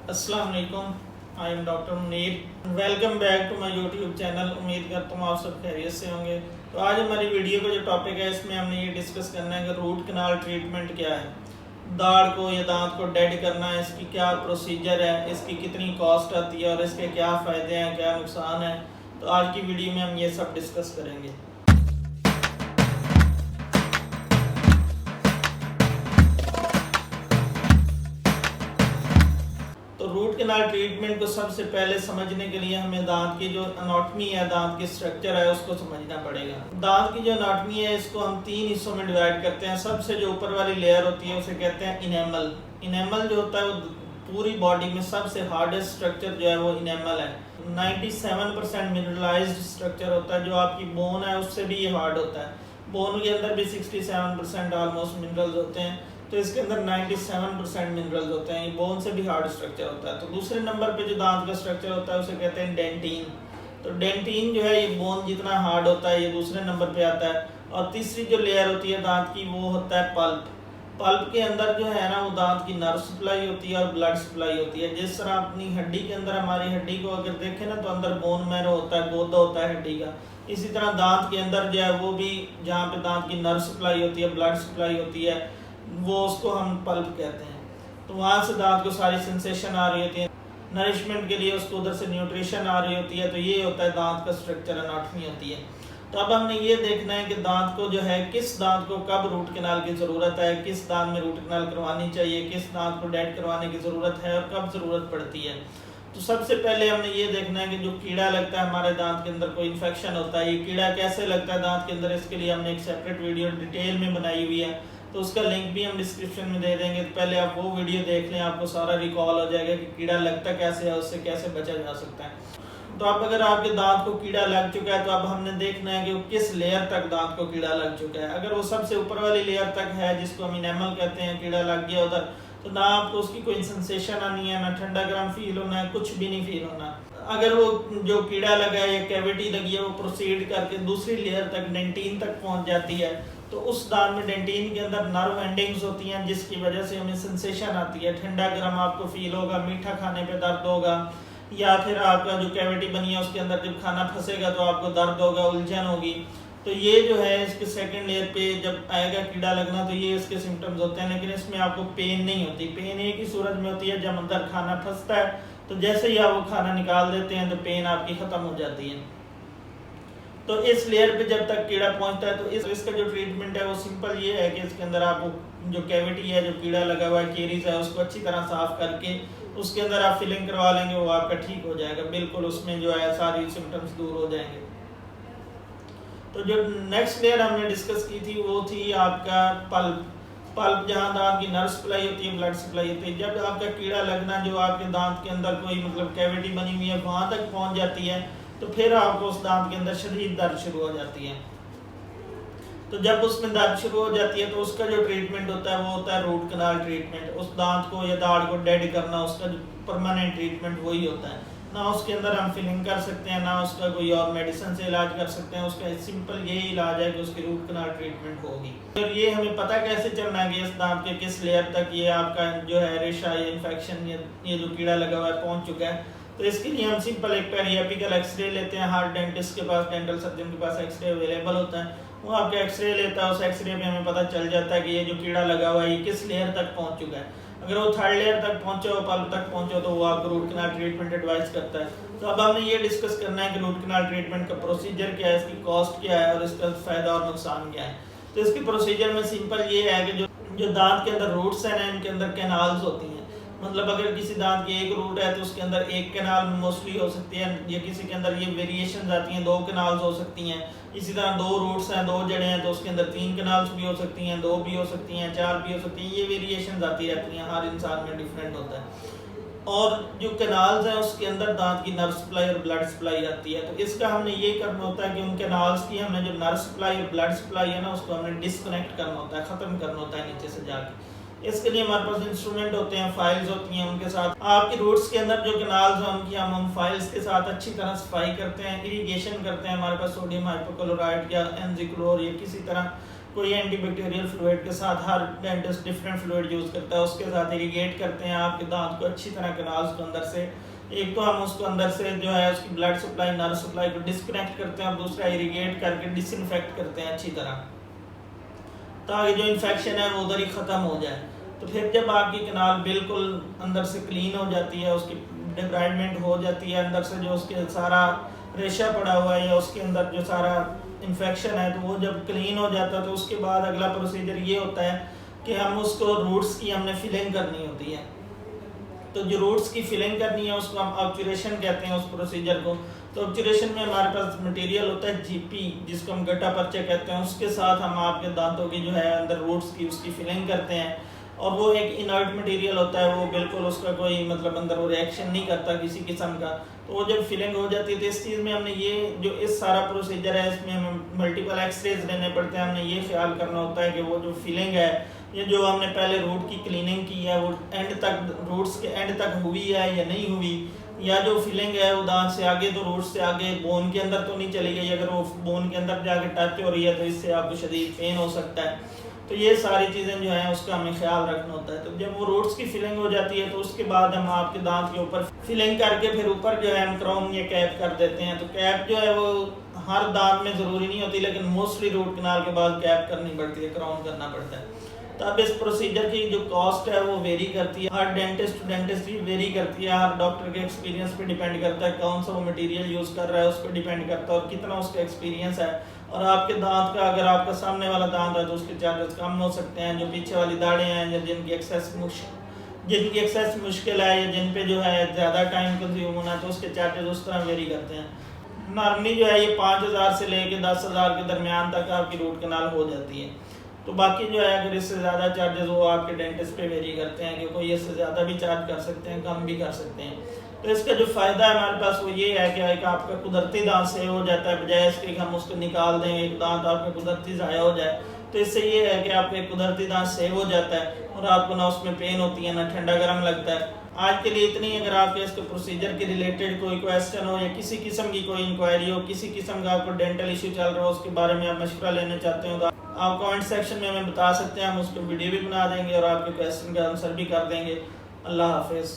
अस्सलाम वालेकुम। I am doctor Munir. Welcome back to my YouTube channel. उम्मीद करता हूँ आप सब खैरियत से होंगे। तो आज हमारी वीडियो का जो टॉपिक है इसमें हमने ये डिस्कस करना है कि रूट कनाल ट्रीटमेंट क्या है, दाढ़ को या दांत को डेड करना है, इसकी क्या प्रोसीजर है, इसकी कितनी कॉस्ट आती है और इसके क्या फ़ायदे हैं, क्या नुकसान है। तो आज की वीडियो में हम ये सब डिस्कस करेंगे। रूट कैनाल ट्रीटमेंट को सबसे पहले समझने के लिए हमें दांत की जो एनाटॉमी है, दांत की स्ट्रक्चर है, उसको समझना पड़ेगा। दांत की जो एनाटॉमी है इसको हम 3 हिस्सों में डिवाइड करते हैं। सबसे जो ऊपर वाली लेयर होती है उसे कहते हैं इनेमल। इनेमल जो होता है वो पूरी बॉडी में सबसे हार्डेस्ट स्ट्रक्चर जो है वो इनेमल है। 97% मिनरलाइज्ड स्ट्रक्चर होता है। जो आपकी बोन है उससे भी ये हार्ड होता है। बोन के अंदर भी 67% ऑलमोस्ट मिनरल्स होते हैं, तो इसके अंदर 97% मिनरल्स होते हैं। ये बोन से भी हार्ड स्ट्रक्चर होता है। तो दूसरे नंबर पे जो दांत का स्ट्रक्चर होता है उसे कहते हैं डेंटिन। तो डेंटिन जो है ये बोन जितना हार्ड होता है, ये दूसरे नंबर पे आता है। और तीसरी जो लेयर होती है दांत की वो होता है पल्प। पल्प के अंदर जो है ना वो दांत की नर्व सप्लाई होती है और ब्लड सप्लाई होती है। जिस तरह अपनी हड्डी के अंदर हमारी हड्डी को अगर देखें ना तो अंदर बोन मैरो होता है, गोदा होता है हड्डी का। इसी तरह दांत के अंदर जो है वो भी जहाँ पे दांत की नर्व सप्लाई होती है, ब्लड सप्लाई होती है, वो उसको हम पल्प कहते हैं। तो वहाँ से दांत को सारी सेंसेशन आ रही होती है, नरिशमेंट के लिए उसको उधर से न्यूट्रिशन आ रही होती है। तो ये होता है दांत का स्ट्रक्चर, एनाटॉमी होती है। तो अब हमने ये देखना है कि दांत को जो है किस दांत को कब रूट कैनाल की ज़रूरत है, किस दांत में रूट कैनाल करवानी चाहिए, किस दांत को डेड करवाने की ज़रूरत है और कब ज़रूरत पड़ती है। तो सबसे पहले हमने ये देखना है कि जो कीड़ा लगता है हमारे दांत के अंदर, कोई इन्फेक्शन होता है, ये कीड़ा कैसे लगता है दांत के अंदर, इसके लिए हमने एक सेपरेट वीडियो डिटेल में बनाई हुई है। तो उसका लिंक भी हम डिस्क्रिप्शन में दे देंगे। तो पहले आप वो वीडियो देख लें, आपको सारा रिकॉल हो जाएगा कि कीड़ा लगता कैसे है, उससे कैसे बचा जा सकता है। तो अब अगर आपके दांत को कीड़ा लग चुका है तो अब हमने देखना है कि वो किस लेयर तक दांत को कीड़ा लग चुका है। अगर वो सबसे ऊपर वाली लेयर तक है जिसको हम इनेमल कहते हैं, कीड़ा लग गया उधर, तो ना आपको उसकी कोई सेंसेशन आनी है, ना ठंडा गर्म फील होना है, कुछ भी नहीं फील होना। अगर वो जो कीड़ा लगा है या कैविटी लगी है वो प्रोसीड करके दूसरी लेयर तक, डेंटिन तक पहुंच जाती है, तो उस दांत में डेंटिन के अंदर नर्व एंडिंग्स होती हैं जिसकी वजह से हमें सेंसेशन आती है। ठंडा गर्म आपको फील होगा, मीठा खाने पे दर्द होगा, या फिर आपका जो कैविटी बनी है उसके अंदर जब खाना फंसेगा तो आपको दर्द होगा, उलझन होगी। तो ये जो है इसके सेकंड लेयर पे जब आएगा कीड़ा लगना तो ये इसके सिम्टम्स होते हैं। लेकिन इसमें आपको पेन नहीं होती। पेन एक ही सूरत में होती है जब अंदर खाना फंसता है, तो जैसे ही आप वो खाना निकाल देते हैं तो पेन आपकी ख़त्म हो जाती है। तो इस लेयर पे जब तक कीड़ा पहुंचता है तो इसका जो ट्रीटमेंट है वो सिंपल ये है कि इसके अंदर आप जो कैविटी है, जो कीड़ा लगा हुआ है, केरीज है, उसको अच्छी तरह साफ करके उसके अंदर आप फिलिंग करवा लेंगे, वो आपका ठीक हो जाएगा बिल्कुल। उसमें जो है सारी सिम्टम्स दूर हो जाएंगे। तो जो नेक्स्ट लेयर हमने डिस्कस की थी वो थी आपका पल्प। पल्प जहाँ दांत की नर्व सप्लाई होती है, ब्लड सप्लाई होती है। जब आपका कीड़ा लगना जो आपके दांत के अंदर कोई मतलब कैविटी बनी हुई है वहाँ तक पहुँच जाती है, तो फिर आपको उस दांत के अंदर शदीद दर्द शुरू हो जाती है। तो जब उसमें दर्द शुरू हो जाती है तो उसका जो ट्रीटमेंट होता है वो होता है रूट कैनाल ट्रीटमेंट। उस दांत को या दाढ़ को डेड करना, उसका जो परमानेंट ट्रीटमेंट वही होता है। ना उसके अंदर हम फिलिंग कर सकते हैं, ना उसका कोई और मेडिसिन से इलाज कर सकते हैं। उसका सिंपल यही इलाज है कि उसकी रूट कैनाल ट्रीटमेंट होगी। और ये हमें पता कैसे चलना है कि इस दांत के किस लेयर तक ये आपका जो है रेशा या इन्फेक्शन या ये जो कीड़ा लगा हुआ है पहुँच चुका है। तो इसके लिए हम सिंपल एक पेरियापिकल एक्सरे लेते हैं। हर डेंटिस्ट के पास, डेंटल सर्जन के पास एक्सरे अवेलेबल होता है। वो आपका एक्सरे लेता है, उस एक्सरे में हमें पता चल जाता है कि ये जो कीड़ा लगा हुआ है ये किस लेयर तक पहुंच चुका है। अगर वो थर्ड लेयर तक पहुंचे हो, पल्प तक पहुंचे हो, तो वो आपको रूट कैनाल ट्रीटमेंट एडवाइस करता है। तो अब हमने ये डिस्कस करना है कि रूट कैनाल ट्रीटमेंट का प्रोसीजर क्या है, इसकी कॉस्ट क्या है और इसका फ़ायदा और नुकसान क्या है। तो इसकी प्रोसीजर में सिंपल ये है कि जो दांत के अंदर रूट्स हैं ना, इनके अंदर कैनाल्स होती हैं। मतलब अगर किसी दांत की एक रूट है तो उसके अंदर एक कैनाल मोस्टली हो सकती है, या किसी के अंदर ये वेरिएशन आती हैं, 2 कैनाल्स हो सकती हैं। इसी तरह 2 रूट्स हैं, 2 जड़ें हैं तो उसके अंदर 3 कैनाल्स भी हो सकती हैं, 2 भी हो सकती हैं, 4 भी हो सकती हैं। ये वेरिएशन आती रहती हैं, हर इंसान में डिफरेंट होता है। और जो कैनाल्स हैं उसके अंदर दांत की नर्व सप्लाई और ब्लड सप्लाई आती है। तो इसका हमने ये करना होता है कि उन कैनाल्स की हमने जो नर्व सप्लाई और ब्लड सप्लाई है ना उसको हमने डिस्कनेक्ट करना होता है, ख़त्म करना होता है नीचे से जाके। इसके लिए हमारे पास इंस्ट्रूमेंट होते हैं, फाइल्स होती हैं, उनके साथ आपकी रूट्स के अंदर जो कैनाल्स हैं उनकी हम फाइल्स के साथ अच्छी तरह सफाई करते हैं, इरिगेशन करते हैं। हमारे पास सोडियम हाइपोक्लोराइड या एनजिक्लोर या किसी तरह कोई एंटीबैक्टीरियल फ्लूइड के साथ, हर डेंटिस्ट डिफरेंट फ्लूइड यूज़ करता है, उसके साथ इरीगेट करते हैं आपके दांत को अच्छी तरह कैनाल्स को अंदर से। एक तो हम उसको अंदर से जो है उसकी ब्लड सप्लाई, नर्व सप्लाई को डिस्कनेक्ट करते हैं और दूसरा इरीगेट करके डिसइंफेक्ट करते हैं अच्छी तरह, ताकि जो इन्फेक्शन है वो उधर ही ख़त्म हो जाए। तो फिर जब आपकी कैनाल बिल्कुल अंदर से क्लीन हो जाती है, उसकी डिब्राइडमेंट हो जाती है, अंदर से जो उसके सारा रेशा पड़ा हुआ है या उसके अंदर जो सारा इन्फेक्शन है, तो वो जब क्लीन हो जाता है तो उसके बाद अगला प्रोसीजर ये होता है कि हम उसको रूट्स की हमने फिलिंग करनी होती है। तो जो रूट्स की फिलिंग करनी है उसको हम ऑब्चुरेशन कहते हैं उस प्रोसीजर को। तो ऑब्चुरेशन में हमारे पास मटेरियल होता है जीपी, जिसको हम गट्टा पर्चे कहते हैं, उसके साथ हम आपके दांतों की जो है अंदर रूट्स की उसकी फिलिंग करते हैं। और वो एक इनर्ट मटेरियल होता है, वो बिल्कुल उसका कोई मतलब अंदर वो रिएक्शन नहीं करता किसी किस्म का। तो वो जब फिलिंग हो जाती है तो इस चीज़ में हमने ये जो इस सारा प्रोसीजर है इसमें हमें मल्टीपल एक्सरेज लेने पड़ते हैं। हमने ये ख्याल करना होता है कि वो जो फिलिंग है, ये जो हमने पहले रूट की क्लीनिंग की है वो एंड तक, रूट्स के एंड तक हुई है या नहीं हुई, या जो फिलिंग है वो दांत से आगे तो रूट से आगे बोन के अंदर तो नहीं चली गई। अगर वो बोन के अंदर जाके टच हो रही है तो इससे आपको शदीद पेन हो सकता है। तो ये सारी चीज़ें जो हैं उसका हमें ख्याल रखना होता है। तो जब वो रूट्स की फिलिंग हो जाती है तो उसके बाद हम आपके दांत के ऊपर फिलिंग करके फिर ऊपर जो है हम क्राउन या कैप कर देते हैं। तो कैप जो है वो हर दांत में ज़रूरी नहीं होती, लेकिन मोस्टली रूट कैनाल के बाद कैप करनी पड़ती है, क्राउन करना पड़ता है। तब इस प्रोसीजर की जो कॉस्ट है वो वेरी करती है, हर डेंटिस्ट टू डेंटिस्ट भी वेरी करती है, हर डॉक्टर के एक्सपीरियंस पे डिपेंड करता है, कौन सा वो मटेरियल यूज़ कर रहा है उस पर डिपेंड करता है और कितना उसका एक्सपीरियंस है। और आपके दांत का, अगर आपका सामने वाला दांत है तो उसके चार्जेस कम हो सकते हैं। जो पीछे वाली दाढ़ें हैं या जिनकी एक्सेस मुश्किल है या जिन पे जो है ज़्यादा टाइम कंज्यूम होना है तो उसके चार्जेस उस तरह वेरी करते हैं। नॉर्मली जो है ये 5,000 से लेके 10,000 के दरमियान तक आपकी रूट कैनाल हो जाती है। तो बाकी जो है अगर इससे ज़्यादा चार्जेस वो आपके डेंटिस्ट पे वेरी करते हैं, कि कोई इससे ज़्यादा भी चार्ज कर सकते हैं, कम भी कर सकते हैं। तो इसका जो फ़ायदा है हमारे पास वो ये है कि एक आपका कुदरती दांत सेव हो जाता है, बजाय इसके कि हम उसको निकाल दें, एक दांत आपका कुदरती ज़ाया हो जाए। तो इससे ये है कि आपका एक कुदरती दांत सेव हो जाता है और आपको ना उसमें पेन होती है, ना ठंडा गर्म लगता है। आज के लिए इतनी। अगर आपके इसके प्रोसीजर के रिलेटेड कोई क्वेश्चन हो या किसी किस्म की कोई इंक्वायरी हो, किसी किस्म का आपको डेंटल इशू चल रहा हो, उसके बारे में आप मशवरा लेना चाहते हो तो आप कमेंट सेक्शन में हमें बता सकते हैं, हम उसको वीडियो भी बना देंगे और आपके क्वेश्चन का आंसर भी कर देंगे। अल्लाह हाफिज़।